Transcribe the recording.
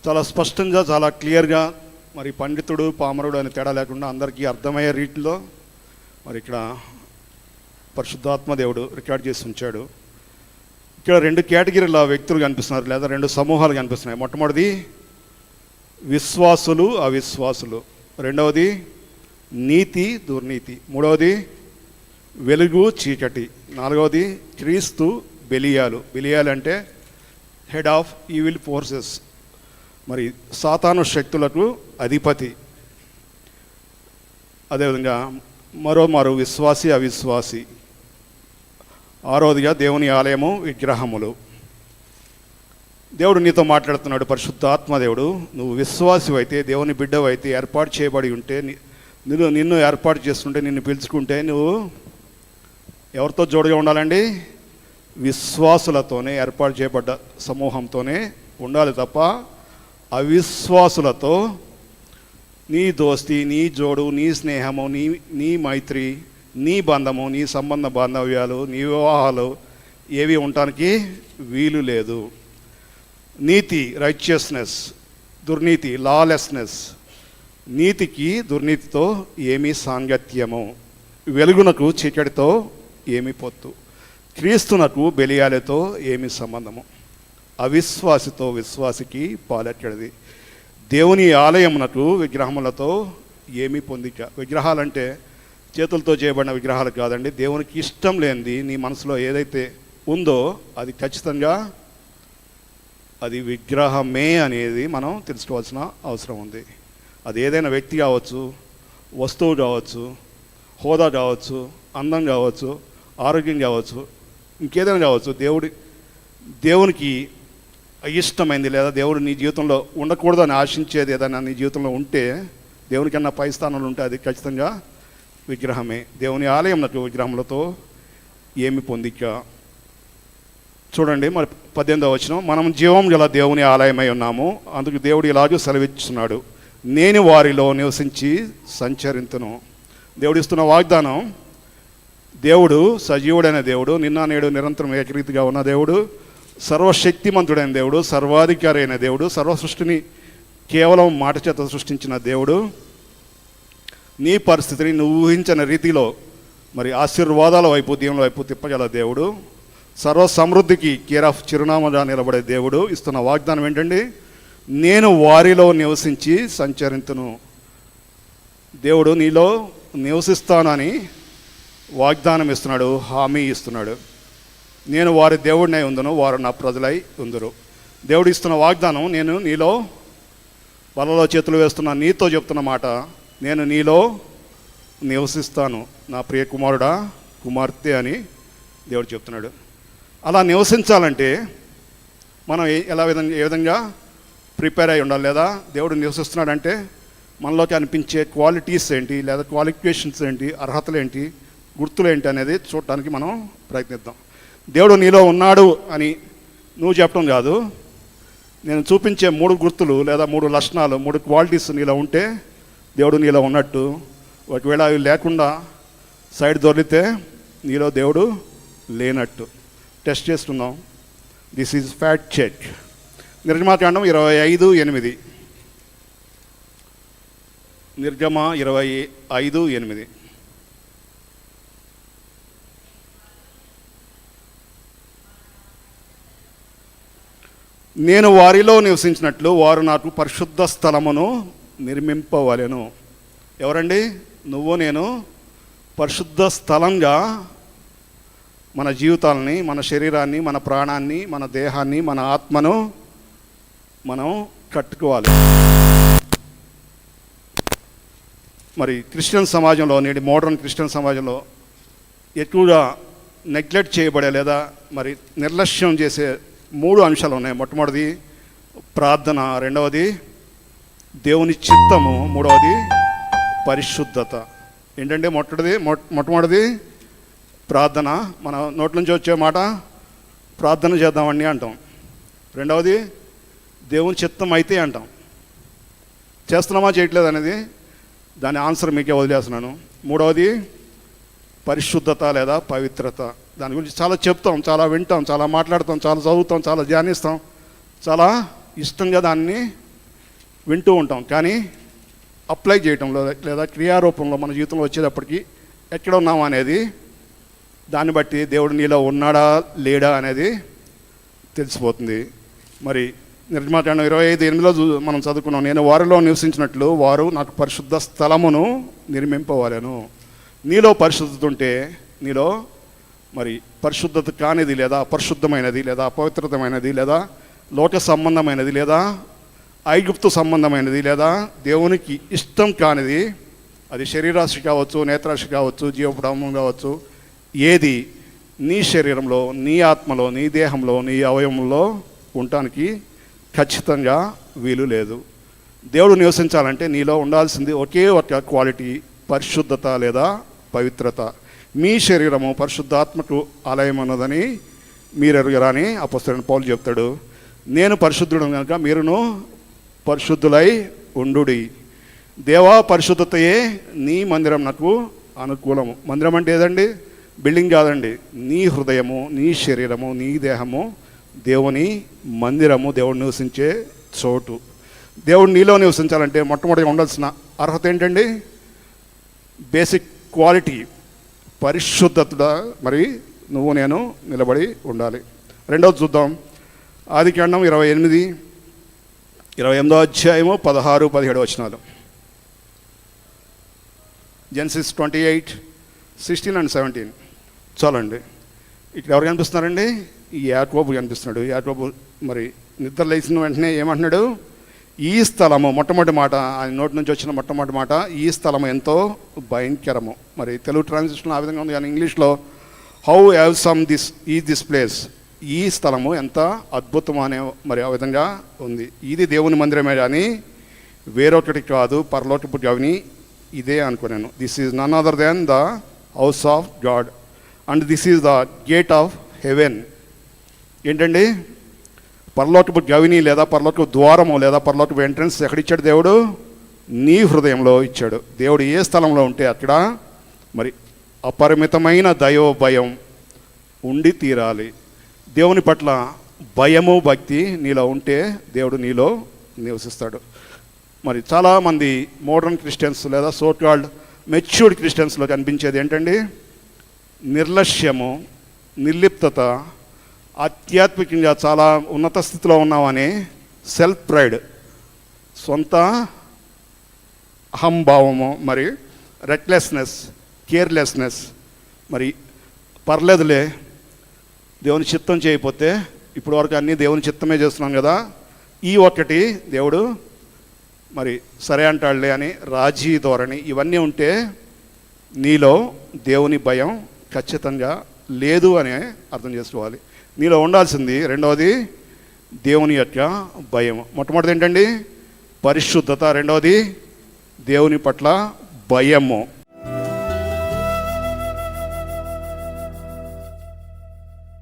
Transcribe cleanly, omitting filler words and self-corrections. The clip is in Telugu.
చాలా స్పష్టంగా, చాలా క్లియర్గా, మరి పండితుడు పామరుడు అని తేడా లేకుండా అందరికీ అర్థమయ్యే రీతిలో మరి ఇక్కడ పరిశుద్ధాత్మ దేవుడు రికార్డ్ చేసి ఉంచాడు. ఇక్కడ 2 కేటగిరీల వ్యక్తులు కనిపిస్తున్నారు, లేదా 2 సమూహాలు కనిపిస్తున్నాయి. మొట్టమొదటిది విశ్వాసులు, అవిశ్వాసులు. రెండవది నీతి, దుర్నీతి. మూడవది వెలుగు, చీకటి. నాలుగవది క్రీస్తు, బెలియాలు. బెలియాలు అంటే హెడ్ ఆఫ్ ఈవిల్ ఫోర్సెస్, మరి సాతాను శక్తులకు అధిపతి. అదేవిధంగా మరో విశ్వాసి, అవిశ్వాసి. ఆరోదిగా దేవుని ఆలయము, విగ్రహములు. దేవుడు నీతో మాట్లాడుతున్నాడు, పరిశుద్ధాత్మ దేవుడు. నువ్వు విశ్వాసి అయితే, దేవుని బిడ్డవు అయితే, ఏర్పాటు చేయబడి ఉంటే, నిన్ను ఏర్పాటు చేస్తుంటే, నిన్ను పిలుచుకుంటే నువ్వు ఎవరితో జోడుగా ఉండాలండి? విశ్వాసులతోనే, ఏర్పాటు చేయబడ్డ సమూహంతోనే ఉండాలి తప్ప అవిశ్వాసులతో నీ దోస్తి, నీ జోడు, నీ స్నేహము, నీ మైత్రి, నీ బంధము, నీ సంబంధ బాంధవ్యాలు, నీ వివాహాలు ఏవి ఉండటానికి వీలు లేదు. నీతి, రైచియస్నెస్. దుర్నీతి, లాలెస్నెస్. నీతికి దుర్నీతితో ఏమీ సాంగత్యము. వెలుగునకు చీకటితో ఏమి పొత్తు. క్రీస్తునకు బెలియాలతో ఏమి సంబంధము. అవిశ్వాసితో విశ్వాసికి పాలెక్కడిది. దేవుని ఆలయమునకు విగ్రహములతో ఏమి పొందిక. విగ్రహాలంటే చేతులతో చేయబడిన విగ్రహాలు కాదండి. దేవునికి ఇష్టం లేనిది నీ మనసులో ఏదైతే ఉందో అది ఖచ్చితంగా అది విగ్రహమే అనేది మనం తెలుసుకోవాల్సిన అవసరం ఉంది. అది ఏదైనా వ్యక్తి కావచ్చు, వస్తువు కావచ్చు, హోదా కావచ్చు, అందం కావచ్చు, ఆరోగ్యం కావచ్చు, ఇంకేదైనా కావచ్చు. దేవునికి ఇష్టమైంది లేదా దేవుడు నీ జీవితంలో ఉండకూడదని ఆశించేది ఏదైనా నీ జీవితంలో ఉంటే, దేవునికన్నా పై స్థానంలో ఉంటే అది ఖచ్చితంగా విగ్రహమే. దేవుని ఆలయం నాకు విగ్రహములతో ఏమి పొందిక. చూడండి, మరి 18వ వచనం. మనం జీవం గల దేవుని ఆలయమై ఉన్నాము, అందుకు దేవుడు ఇలాగూ సెలవిస్తున్నాడు, నేను వారిలో నివసించి సంచరింతును. దేవుడిస్తున్న వాగ్దానం. దేవుడు సజీవుడైన దేవుడు, నిన్న నేడు నిరంతరం ఏకరీతిగా ఉన్న దేవుడు, సర్వశక్తిమంతుడైన దేవుడు, సర్వాధికారి అయిన దేవుడు, సర్వ సృష్టిని కేవలం మాట చేత సృష్టించిన దేవుడు. నీ పరిస్థితిని నువ్వు ఊహించిన రీతిలో మరి ఆశీర్వాదాల వైపు, దీవుల వైపు తిప్పగల దేవుడు, సర్వ సమృద్ధికి కేర్ ఆఫ్ చిరునామాగా నిలబడే దేవుడు. ఇస్తున్న వాగ్దానం ఏంటండి? నేను వారిలో నివసించి సంచరింతును. దేవుడు నీలో నివసిస్తానని వాగ్దానం ఇస్తున్నాడు, హామీ ఇస్తున్నాడు. నేను వారి దేవుడినై ఉందును, వారు నా ప్రజలై ఉందురు. దేవుడు ఇస్తున్న వాగ్దానం, నేను నీలో వలలో చేతులు వేస్తున్నా నీతో చెప్తున్న మాట, నేను నీలో నివసిస్తాను నా ప్రియ కుమారుడా, కుమార్తె అని దేవుడు చెప్తున్నాడు. అలా నివసించాలంటే మనం ఏ విధంగా ప్రిపేర్ అయి ఉండాలి? లేదా దేవుడు నివసిస్తున్నాడంటే మనలోకి అనిపించే క్వాలిటీస్ ఏంటి, లేదా క్వాలిఫికేషన్స్ ఏంటి, అర్హతలు ఏంటి, గుర్తులు ఏంటి అనేది చూడటానికి మనం ప్రయత్నిద్దాం. దేవుడు నీలో ఉన్నాడు అని నువ్వు చెప్పడం కాదు, నేను చూపించే 3 గుర్తులు లేదా 3 లక్షణాలు, 3 క్వాలిటీస్ నీలో ఉంటే దేవుడు నీలో ఉన్నట్టు. ఒకవేళ అవి లేకుండా సైడ్ దొరికితే నీలో దేవుడు లేనట్టు. టెస్ట్ చేస్తున్నాం. This is fact check. నిర్గమాకాండం 25:8. నిర్గమ 25:8. నేను వారిలో నివసించినట్లు వారు నాకు పరిశుద్ధ స్థలమును నిర్మింపవలెను. ఎవరండి? నువ్వు నేను పరిశుద్ధ స్థలంగా మన జీవితాలని, మన శరీరాన్ని, మన ప్రాణాన్ని, మన దేహాన్ని, మన ఆత్మను మనం కట్టుకోవాలి. మరి క్రిస్టియన్ సమాజంలో, నేటి మోడర్న్ క్రిస్టియన్ సమాజంలో ఎక్కువగా నెగ్లెక్ట్ చేయబడే లేదా మరి నిర్లక్ష్యం చేసే 3 అంశాలు ఉన్నాయి. మొట్టమొదటిది ప్రార్థన, రెండవది దేవుని చిత్తము, మూడవది పరిశుద్ధత. ఏంటంటే మొట్టమొదటిది ప్రార్థన. మన నోట్ల నుంచి వచ్చే మాట ప్రార్థన చేద్దామండి అంటాం. రెండవది దేవుని చిత్తం అయితే అంటాం. చేస్తున్నామా చేయట్లేదు అనేది దాని ఆన్సర్ మీకే వదిలేస్తున్నాను. మూడవది పరిశుద్ధత లేదా పవిత్రత. దాని గురించి చాలా చెప్తాం, చాలా వింటాం, చాలా మాట్లాడతాం, చాలా చదువుతాం, చాలా ధ్యానిస్తాం, చాలా ఇష్టంగా దాన్ని వింటూ ఉంటాం, కానీ అప్లై చేయటంలో లేదా క్రియారూపంలో మన జీవితంలో వచ్చేటప్పటికి ఎక్కడ ఉన్నామా అనేది, దాన్ని బట్టి దేవుడు నీలో ఉన్నాడా లేడా అనేది తెలిసిపోతుంది. మరి నిర్గమకాండం 25:8 మనం చదువుకున్నాం, నేను వారిలో నివసించినట్లు వారు నాకు పరిశుద్ధ స్థలమును నిర్మింపవలెను. నీలో పరిశుద్ధత ఉంటే నీలో మరి పరిశుద్ధత కానిది లేదా అపరిశుద్ధమైనది లేదా అపవిత్రతమైనది లేదా లోక సంబంధమైనది లేదా ఐగుప్తు సంబంధమైనది లేదా దేవునికి ఇష్టం కానిది, అది శరీరాశి కావచ్చు, నేత్రాశి కావచ్చు, జీవపడము కావచ్చు, ఏది నీ శరీరంలో, నీ ఆత్మలో, నీ దేహంలో, నీ అవయవంలో ఉండటానికి ఖచ్చితంగా వీలు లేదు. దేవుడు నివసించాలంటే నీలో ఉండాల్సింది ఒకే ఒక క్వాలిటీ, పరిశుద్ధత లేదా పవిత్రత. మీ శరీరము పరిశుద్ధాత్మకు ఆలయం అన్నదని మీరు ఎరుగరాని అపొస్తలుడైన పౌలు చెప్తాడు. నేను పరిశుద్ధుడు కనుక మీరును పరిశుద్ధులై ఉండుడి. దేవా పరిశుద్ధతయే నీ మందిరం నాకు అనుకూలము. మందిరం అంటే ఏదండి? బిల్డింగ్ కాదండి. నీ హృదయము, నీ శరీరము, నీ దేహము దేవుని మందిరము, దేవుడు నివసించే చోటు. దేవుడు నీలో నివసించాలంటే మొట్టమొదటిగా ఉండాల్సిన అర్హత ఏంటండి? బేసిక్ క్వాలిటీ పరిశుద్ధత. మరి నువ్వు నేను నిలబడి ఉండాలి. రెండవది చూద్దాం, ఆదికాండం 28 అధ్యాయము 16-17 వచనాలు. జెనసిస్ 28:16 and 17 చాలండి. ఇక్కడ ఎవరు కనిపిస్తున్నారండి? ఈ యాకోబు కనిపిస్తున్నాడు. యాకోబు మరి నిద్ర లేచిన వెంటనే ఏమంటున్నాడు? ఈ స్థలము, మొట్టమొదటి మాట ఆయన నోటి నుంచి వచ్చిన మొట్టమొదటి మాట, ఈ స్థలము ఎంతో భయంకరము. మరి తెలుగు ట్రాన్స్లేషన్ ఆ విధంగా ఉంది, కానీ ఇంగ్లీష్లో how have some this place, ఈ స్థలము ఎంత అద్భుతం అనే మరి ఆ విధంగా ఉంది. ఇది దేవుని మందిరమే కానీ వేరొకటి కాదు, పరలోకపు గవిని ఇదే అనుకున్నాను. This is none other than the house of God and this is the gate of heaven. ఏంటండి? పరలోకపు గవిని లేదా పరలోకపు ద్వారము లేదా పరలోకపు ఎంట్రన్స్ ఎక్కడిచ్చాడు దేవుడు? నీ హృదయంలో ఇచ్చాడు. దేవుడు ఏ స్థలంలో ఉంటే అక్కడ మరి అపరిమితమైన దైవ భయం ఉండి తీరాలి. దేవుని పట్ల భయము భక్తి నీలో ఉంటే దేవుడు నీలో నివసిస్తాడు. మరి చాలామంది మోడర్న్ క్రిస్టియన్స్ లేదా సో కాల్డ్ మెచ్యూర్డ్ క్రిస్టియన్స్లో కనిపించేది ఏంటండి? నిర్లక్ష్యము, నిర్లిప్తత, ఆధ్యాత్మికంగా చాలా ఉన్నత స్థితిలో ఉన్నామని సెల్ఫ్ ప్రైడ్, సొంత అహంభావము, మరి రెక్లెస్నెస్, కేర్లెస్నెస్. మరి పర్లేదులే, దేవుని చిత్తం చేయకపోతే ఇప్పుడు వరకు అన్నీ దేవుని చిత్తమే చేస్తున్నాం కదా, ఈ ఒక్కటి దేవుడు మరి సరే అంటాడులే అని రాజీ ధోరణి, ఇవన్నీ ఉంటే నీలో దేవుని భయం ఖచ్చితంగా లేదు అని అర్థం చేసుకోవాలి. నీలో ఉండాల్సింది రెండవది దేవుని యొక్క భయం. మొట్టమొదటిది ఏంటండి? పరిశుద్ధత. రెండవది దేవుని పట్ల భయము.